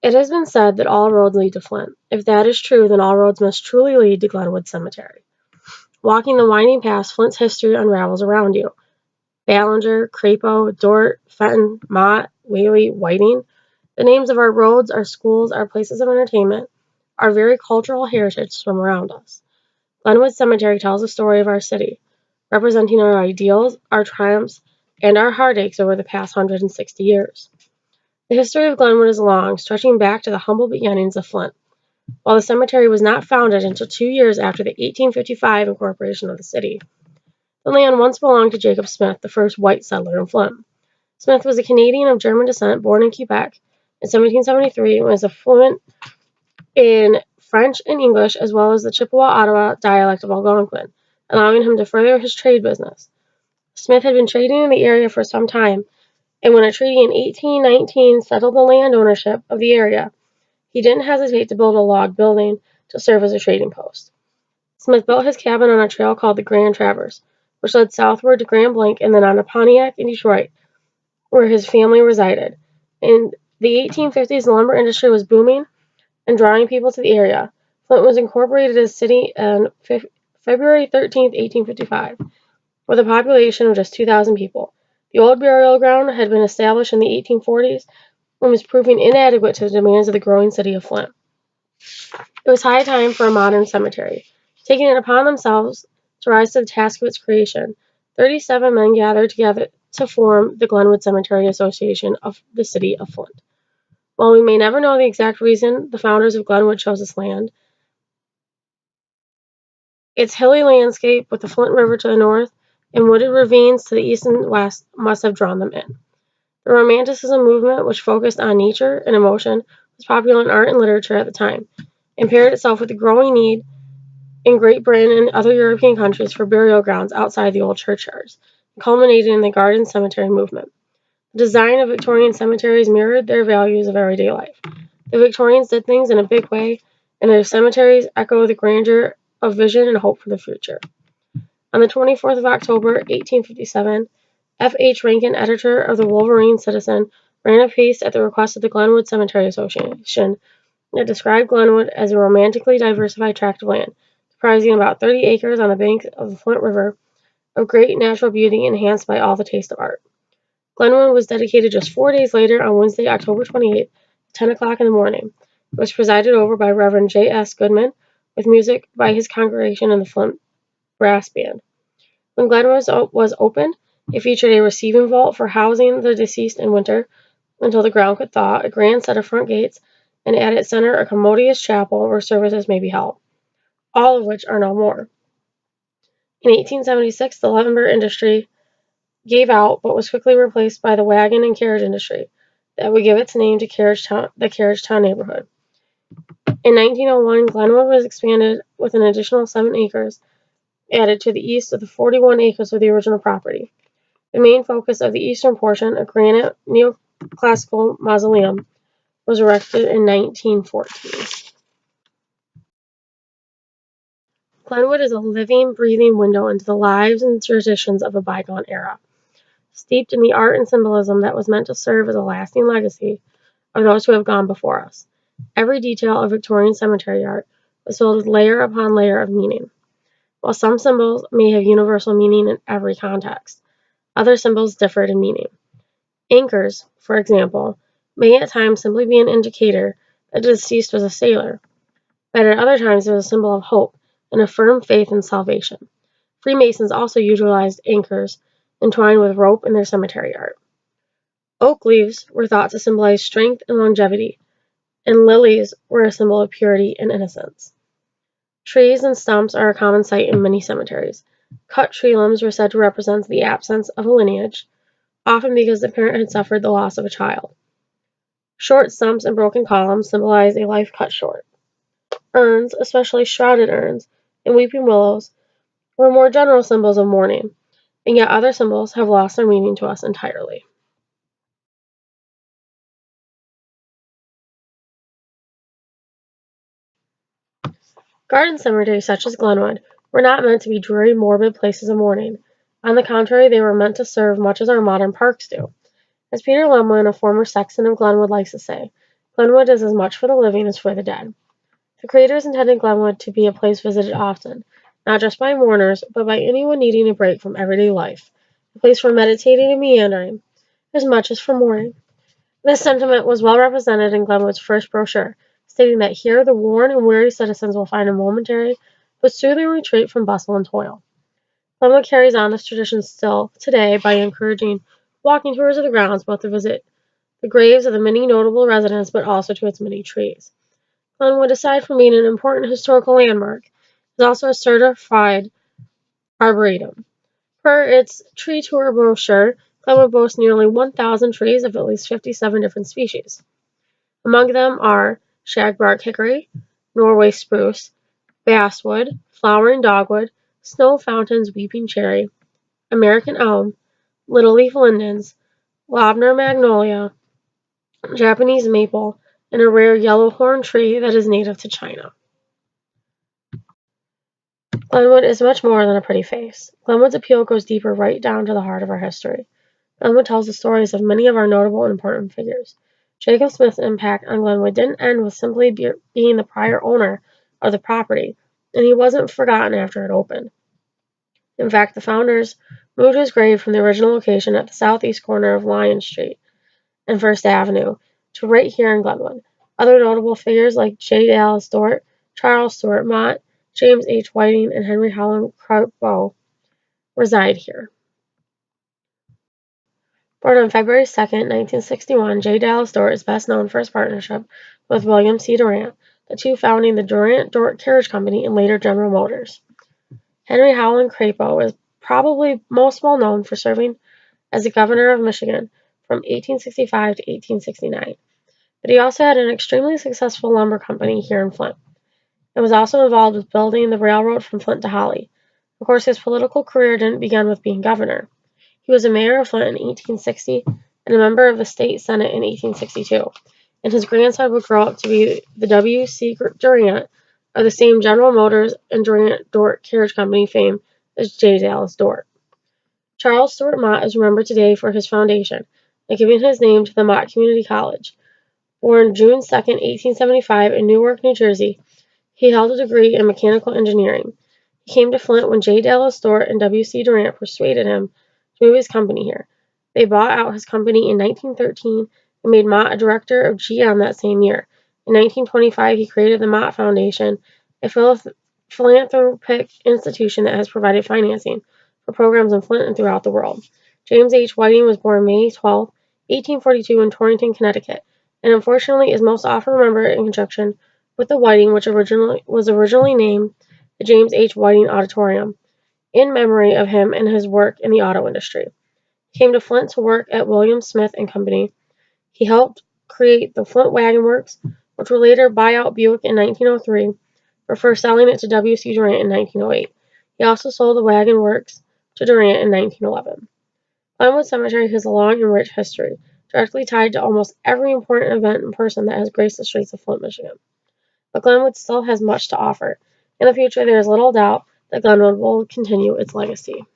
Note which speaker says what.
Speaker 1: It has been said that all roads lead to Flint. If that is true, then all roads must truly lead to Glenwood Cemetery. Walking the winding paths, Flint's history unravels around you. Ballinger, Crapo, Dort, Fenton, Mott, Whaley, Whiting. The names of our roads, our schools, our places of entertainment, our very cultural heritage swim around us. Glenwood Cemetery tells the story of our city, representing our ideals, our triumphs, and our heartaches over the past 160 years. The history of Glenwood is long, stretching back to the humble beginnings of Flint. While the cemetery was not founded until 2 years after the 1855 incorporation of the city, the land once belonged to Jacob Smith, the first white settler in Flint. Smith was a Canadian of German descent born in Quebec in 1773 and was fluent in French and English as well as the Chippewa-Ottawa dialect of Algonquin, allowing him to further his trade business. Smith had been trading in the area for some time, and when a treaty in 1819 settled the land ownership of the area, he didn't hesitate to build a log building to serve as a trading post. Smith built his cabin on a trail called the Grand Traverse, which led southward to Grand Blanc and then on to Pontiac and Detroit, where his family resided. In the 1850s, the lumber industry was booming and drawing people to the area. Flint was incorporated as a city on February 13, 1855, with a population of just 2,000 people. The old burial ground had been established in the 1840s and was proving inadequate to the demands of the growing city of Flint. It was high time for a modern cemetery. Taking it upon themselves to rise to the task of its creation, 37 men gathered together to form the Glenwood Cemetery Association of the city of Flint. While we may never know the exact reason the founders of Glenwood chose this land, its hilly landscape with the Flint River to the north and wooded ravines to the east and west must have drawn them in. The Romanticism movement, which focused on nature and emotion, was popular in art and literature at the time, and paired itself with the growing need in Great Britain and other European countries for burial grounds outside the old churchyards, and culminated in the garden cemetery movement. The design of Victorian cemeteries mirrored their values of everyday life. The Victorians did things in a big way, and their cemeteries echo the grandeur of vision and hope for the future. On the 24th of October, 1857, F. H. Rankin, editor of the Wolverine Citizen, ran a piece at the request of the Glenwood Cemetery Association that described Glenwood as a romantically diversified tract of land, comprising about 30 acres on the banks of the Flint River, of great natural beauty enhanced by all the taste of art. Glenwood was dedicated just 4 days later on Wednesday, October 28th, at 10 o'clock in the morning. It was presided over by Reverend J. S. Goodman, with music by his congregation and the Flint Brass Band. When Glenwood was opened, it featured a receiving vault for housing the deceased in winter until the ground could thaw, a grand set of front gates, and at its center a commodious chapel where services may be held, all of which are no more. In 1876, the lumber industry gave out but was quickly replaced by the wagon and carriage industry that would give its name to the Carriagetown neighborhood. In 1901, Glenwood was expanded with an additional 7 acres added to the east of the 41 acres of the original property. The main focus of the eastern portion, a granite neoclassical mausoleum, was erected in 1914. Glenwood is a living, breathing window into the lives and traditions of a bygone era, steeped in the art and symbolism that was meant to serve as a lasting legacy of those who have gone before us. Every detail of Victorian cemetery art was filled with layer upon layer of meaning. While some symbols may have universal meaning in every context, other symbols differed in meaning. Anchors, for example, may at times simply be an indicator that the deceased was a sailor, but at other times it was a symbol of hope and a firm faith in salvation. Freemasons also utilized anchors entwined with rope in their cemetery art. Oak leaves were thought to symbolize strength and longevity, and lilies were a symbol of purity and innocence. Trees and stumps are a common sight in many cemeteries. Cut tree limbs were said to represent the absence of a lineage, often because the parent had suffered the loss of a child. Short stumps and broken columns symbolize a life cut short. Urns, especially shrouded urns, and weeping willows, were more general symbols of mourning, and yet other symbols have lost their meaning to us entirely. Garden cemeteries such as Glenwood were not meant to be dreary, morbid places of mourning. On the contrary, they were meant to serve much as our modern parks do. As Peter Lemlin, a former sexton of Glenwood, likes to say, Glenwood is as much for the living as for the dead. The creators intended Glenwood to be a place visited often, not just by mourners, but by anyone needing a break from everyday life, a place for meditating and meandering, as much as for mourning. This sentiment was well represented in Glenwood's first brochure, stating that here the worn and weary citizens will find a momentary but soothing retreat from bustle and toil. Glenwood carries on this tradition still today by encouraging walking tours of the grounds, both to visit the graves of the many notable residents, but also to its many trees. Glenwood, aside from being an important historical landmark, is also a certified arboretum. Per its tree tour brochure, Glenwood boasts nearly 1,000 trees of at least 57 different species. Among them are shagbark hickory, Norway spruce, basswood, flowering dogwood, snow fountains weeping cherry, American elm, little leaf lindens, Lobner magnolia, Japanese maple, and a rare yellow horn tree that is native to China. Glenwood is much more than a pretty face. Glenwood's appeal goes deeper, right down to the heart of our history. Glenwood tells the stories of many of our notable and important figures. Jacob Smith's impact on Glenwood didn't end with simply being the prior owner of the property, and he wasn't forgotten after it opened. In fact, the founders moved his grave from the original location at the southeast corner of Lyon Street and First Avenue to right here in Glenwood. Other notable figures like J. Dallas Dort, Charles Stewart Mott, James H. Whiting, and Henry Howland Crapo reside here. Born on February 2, 1961, J. Dallas Dort is best known for his partnership with William C. Durant, the two founding the Durant-Dort Carriage Company and later General Motors. Henry Howland Crapo is probably most well known for serving as the governor of Michigan from 1865 to 1869, but he also had an extremely successful lumber company here in Flint, and was also involved with building the railroad from Flint to Holly. Of course, his political career didn't begin with being governor. He was a mayor of Flint in 1860 and a member of the state senate in 1862, and his grandson would grow up to be the W.C. Durant of the same General Motors and Durant-Dort Carriage Company fame as J. Dallas Dort. Charles Stewart Mott is remembered today for his foundation and giving his name to the Mott Community College. Born June 2, 1875 in Newark, New Jersey, he held a degree in mechanical engineering. He came to Flint when J. Dallas Dort and W.C. Durant persuaded him to move his company here. They bought out his company in 1913 and made Mott a director of GM that same year. In 1925, he created the Mott Foundation, a philanthropic institution that has provided financing for programs in Flint and throughout the world. James H. Whiting was born May 12, 1842 in Torrington, Connecticut, and unfortunately is most often remembered in conjunction with the Whiting, which was originally named the James H. Whiting Auditorium, in memory of him and his work in the auto industry. He came to Flint to work at William Smith and Company. He helped create the Flint Wagon Works, which would later buy out Buick in 1903, before selling it to W.C. Durant in 1908. He also sold the Wagon Works to Durant in 1911. Glenwood Cemetery has a long and rich history, directly tied to almost every important event and person that has graced the streets of Flint, Michigan. But Glenwood still has much to offer. In the future, there is little doubt that Glenwood will continue its legacy.